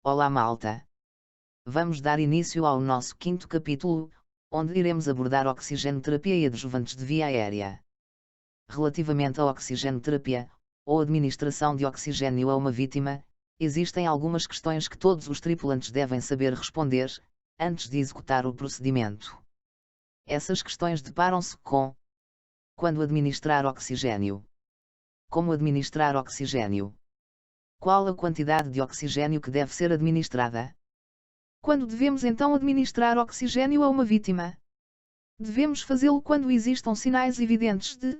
Olá malta! Vamos dar início ao nosso quinto capítulo, onde iremos abordar oxigenoterapia e adjuvantes de via aérea. Relativamente à oxigenoterapia, ou administração de oxigênio a uma vítima, existem algumas questões que todos os tripulantes devem saber responder, antes de executar o procedimento. Essas questões deparam-se com: quando administrar oxigênio? Como administrar oxigênio? Qual a quantidade de oxigênio que deve ser administrada? Quando devemos então administrar oxigênio a uma vítima? Devemos fazê-lo quando existam sinais evidentes de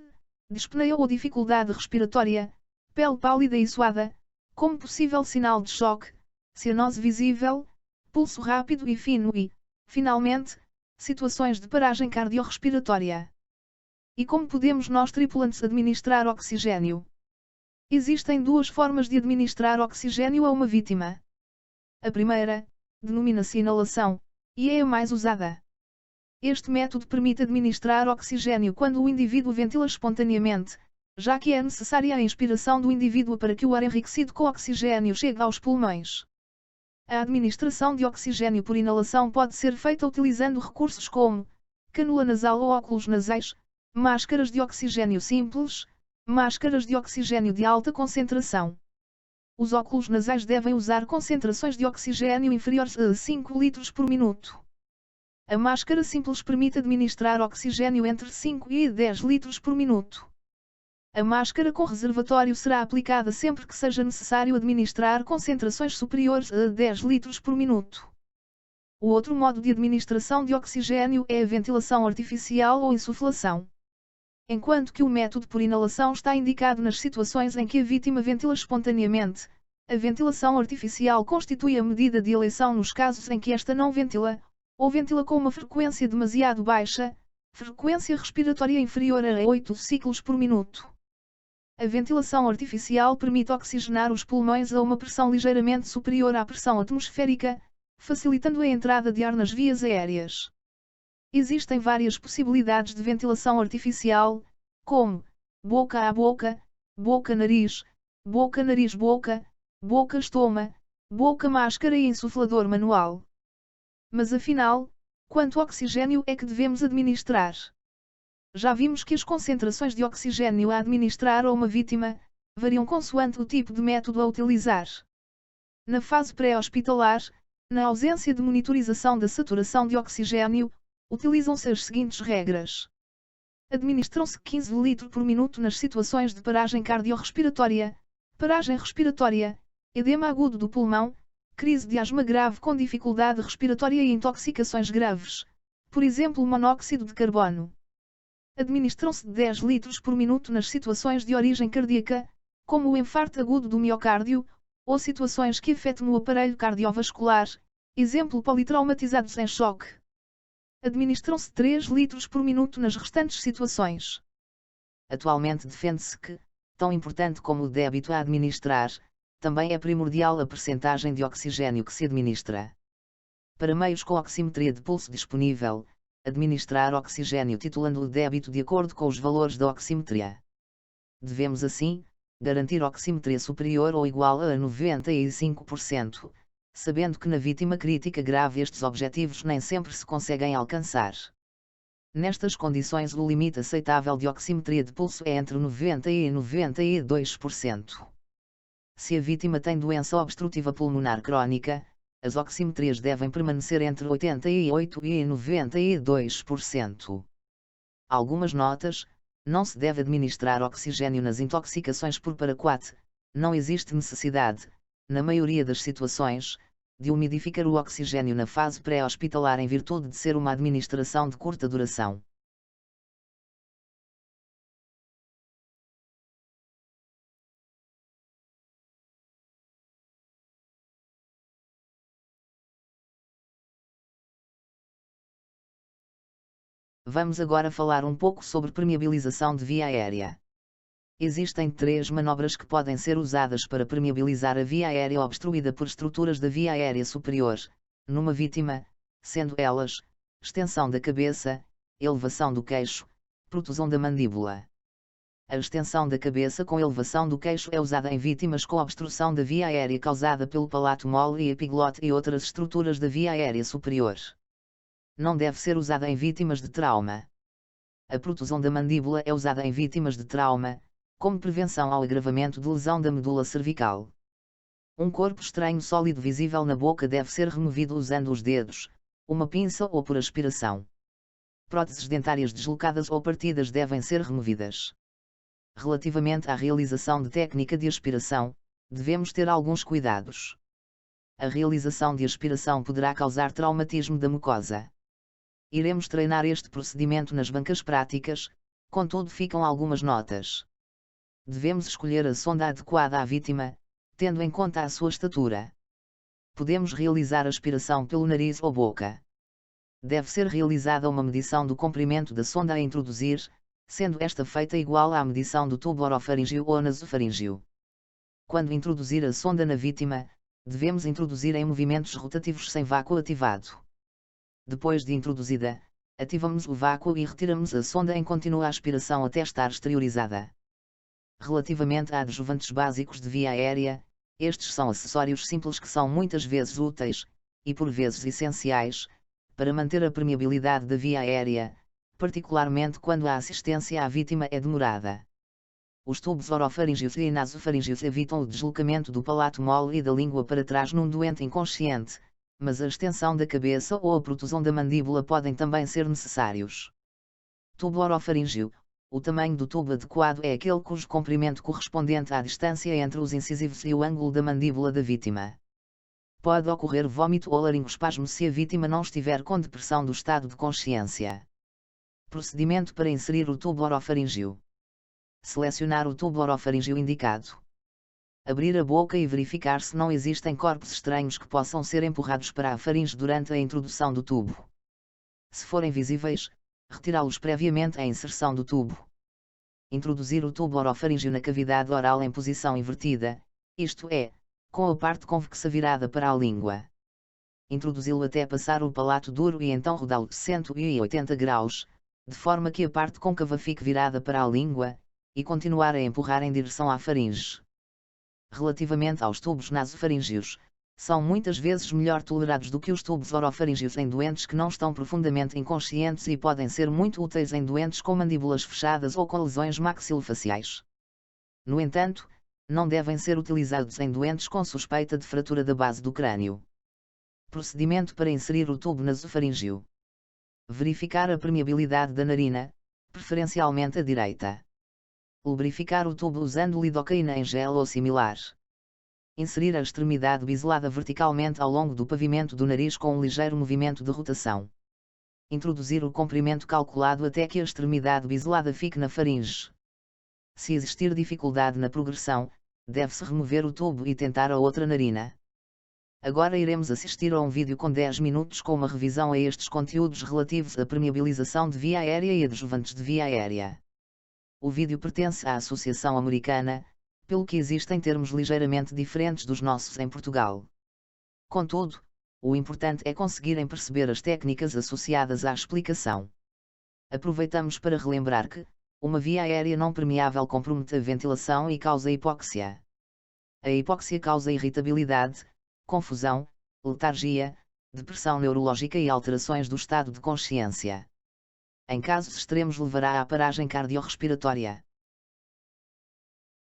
dispneia ou dificuldade respiratória, pele pálida e suada, como possível sinal de choque, cianose visível, pulso rápido e fino e, finalmente, situações de paragem cardiorrespiratória. E como podemos nós tripulantes administrar oxigênio? Existem duas formas de administrar oxigênio a uma vítima. A primeira, denomina-se inalação, e é a mais usada. Este método permite administrar oxigênio quando o indivíduo ventila espontaneamente, já que é necessária a inspiração do indivíduo para que o ar enriquecido com oxigênio chegue aos pulmões. A administração de oxigênio por inalação pode ser feita utilizando recursos como canula nasal ou óculos nasais, máscaras de oxigênio simples, máscaras de oxigênio de alta concentração. Os óculos nasais devem usar concentrações de oxigênio inferiores a 5 litros por minuto. A máscara simples permite administrar oxigênio entre 5 e 10 litros por minuto. A máscara com reservatório será aplicada sempre que seja necessário administrar concentrações superiores a 10 litros por minuto. O outro modo de administração de oxigênio é a ventilação artificial ou insuflação. Enquanto que o método por inalação está indicado nas situações em que a vítima ventila espontaneamente, a ventilação artificial constitui a medida de eleição nos casos em que esta não ventila, ou ventila com uma frequência demasiado baixa, frequência respiratória inferior a 8 ciclos por minuto. A ventilação artificial permite oxigenar os pulmões a uma pressão ligeiramente superior à pressão atmosférica, facilitando a entrada de ar nas vias aéreas. Existem várias possibilidades de ventilação artificial, como boca a boca, boca-nariz, boca-nariz-boca, boca-estoma, boca-máscara e insuflador manual. Mas afinal, quanto oxigênio é que devemos administrar? Já vimos que as concentrações de oxigênio a administrar a uma vítima variam consoante o tipo de método a utilizar. Na fase pré-hospitalar, na ausência de monitorização da saturação de oxigênio, utilizam-se as seguintes regras. Administram-se 15 litros por minuto nas situações de paragem cardiorrespiratória, paragem respiratória, edema agudo do pulmão, crise de asma grave com dificuldade respiratória e intoxicações graves, por exemplo monóxido de carbono. Administram-se 10 litros por minuto nas situações de origem cardíaca, como o infarto agudo do miocárdio, ou situações que afetam o aparelho cardiovascular, exemplo politraumatizados em choque. Administram-se 3 litros por minuto nas restantes situações. Atualmente defende-se que, tão importante como o débito a administrar, também é primordial a percentagem de oxigênio que se administra. Para meios com oximetria de pulso disponível, administrar oxigênio titulando o débito de acordo com os valores da oximetria. Devemos assim, garantir oximetria superior ou igual a 95%. Sabendo que na vítima crítica grave estes objetivos nem sempre se conseguem alcançar. Nestas condições o limite aceitável de oximetria de pulso é entre 90% e 92%. Se a vítima tem doença obstrutiva pulmonar crónica, as oximetrias devem permanecer entre 88% e 92%. Algumas notas: não se deve administrar oxigênio nas intoxicações por paraquat, não existe necessidade, na maioria das situações, de umidificar o oxigênio na fase pré-hospitalar em virtude de ser uma administração de curta duração. Vamos agora falar um pouco sobre permeabilização de via aérea. Existem 3 manobras que podem ser usadas para permeabilizar a via aérea obstruída por estruturas da via aérea superior, numa vítima, sendo elas: extensão da cabeça, elevação do queixo, protusão da mandíbula. A extensão da cabeça com elevação do queixo é usada em vítimas com obstrução da via aérea causada pelo palato mole e epiglote e outras estruturas da via aérea superior. Não deve ser usada em vítimas de trauma. A protusão da mandíbula é usada em vítimas de trauma, como prevenção ao agravamento de lesão da medula cervical. Um corpo estranho sólido visível na boca deve ser removido usando os dedos, uma pinça ou por aspiração. Próteses dentárias deslocadas ou partidas devem ser removidas. Relativamente à realização de técnica de aspiração, devemos ter alguns cuidados. A realização de aspiração poderá causar traumatismo da mucosa. Iremos treinar este procedimento nas bancas práticas, contudo ficam algumas notas. Devemos escolher a sonda adequada à vítima, tendo em conta a sua estatura. Podemos realizar aspiração pelo nariz ou boca. Deve ser realizada uma medição do comprimento da sonda a introduzir, sendo esta feita igual à medição do tubo orofaríngeo ou nasofaríngeo. Quando introduzir a sonda na vítima, devemos introduzir em movimentos rotativos sem vácuo ativado. Depois de introduzida, ativamos o vácuo e retiramos a sonda em contínua aspiração até estar exteriorizada. Relativamente a adjuvantes básicos de via aérea, estes são acessórios simples que são muitas vezes úteis, e por vezes essenciais, para manter a permeabilidade da via aérea, particularmente quando a assistência à vítima é demorada. Os tubos orofaríngeos e nasofaríngeos evitam o deslocamento do palato mole e da língua para trás num doente inconsciente, mas a extensão da cabeça ou a protusão da mandíbula podem também ser necessários. Tubo orofaríngeo. O tamanho do tubo adequado é aquele cujo comprimento correspondente à distância entre os incisivos e o ângulo da mandíbula da vítima. Pode ocorrer vômito ou laringoespasmo se a vítima não estiver com depressão do estado de consciência. Procedimento para inserir o tubo orofaríngeo. Selecionar o tubo orofaríngeo indicado. Abrir a boca e verificar se não existem corpos estranhos que possam ser empurrados para a faringe durante a introdução do tubo. Se forem visíveis, retirá-los previamente à inserção do tubo. Introduzir o tubo orofaríngeo na cavidade oral em posição invertida, isto é, com a parte convexa virada para a língua. Introduzi-lo até passar o palato duro e então rodá-lo 180 graus, de forma que a parte côncava fique virada para a língua, e continuar a empurrar em direção à faringe. Relativamente aos tubos nasofaríngeos, são muitas vezes melhor tolerados do que os tubos orofaríngeos em doentes que não estão profundamente inconscientes e podem ser muito úteis em doentes com mandíbulas fechadas ou com lesões maxilofaciais. No entanto, não devem ser utilizados em doentes com suspeita de fratura da base do crânio. Procedimento para inserir o tubo nasofaríngeo. Verificar a permeabilidade da narina, preferencialmente a direita. Lubrificar o tubo usando lidocaína em gel ou similar. Inserir a extremidade biselada verticalmente ao longo do pavimento do nariz com um ligeiro movimento de rotação. Introduzir o comprimento calculado até que a extremidade biselada fique na faringe. Se existir dificuldade na progressão, deve-se remover o tubo e tentar a outra narina. Agora iremos assistir a um vídeo com 10 minutos com uma revisão a estes conteúdos relativos à permeabilização de via aérea e adjuvantes de via aérea. O vídeo pertence à Associação Americana, pelo que existem termos ligeiramente diferentes dos nossos em Portugal. Contudo, o importante é conseguirem perceber as técnicas associadas à explicação. Aproveitamos para relembrar que uma via aérea não permeável compromete a ventilação e causa hipóxia. A hipóxia causa irritabilidade, confusão, letargia, depressão neurológica e alterações do estado de consciência. Em casos extremos levará à paragem cardiorrespiratória.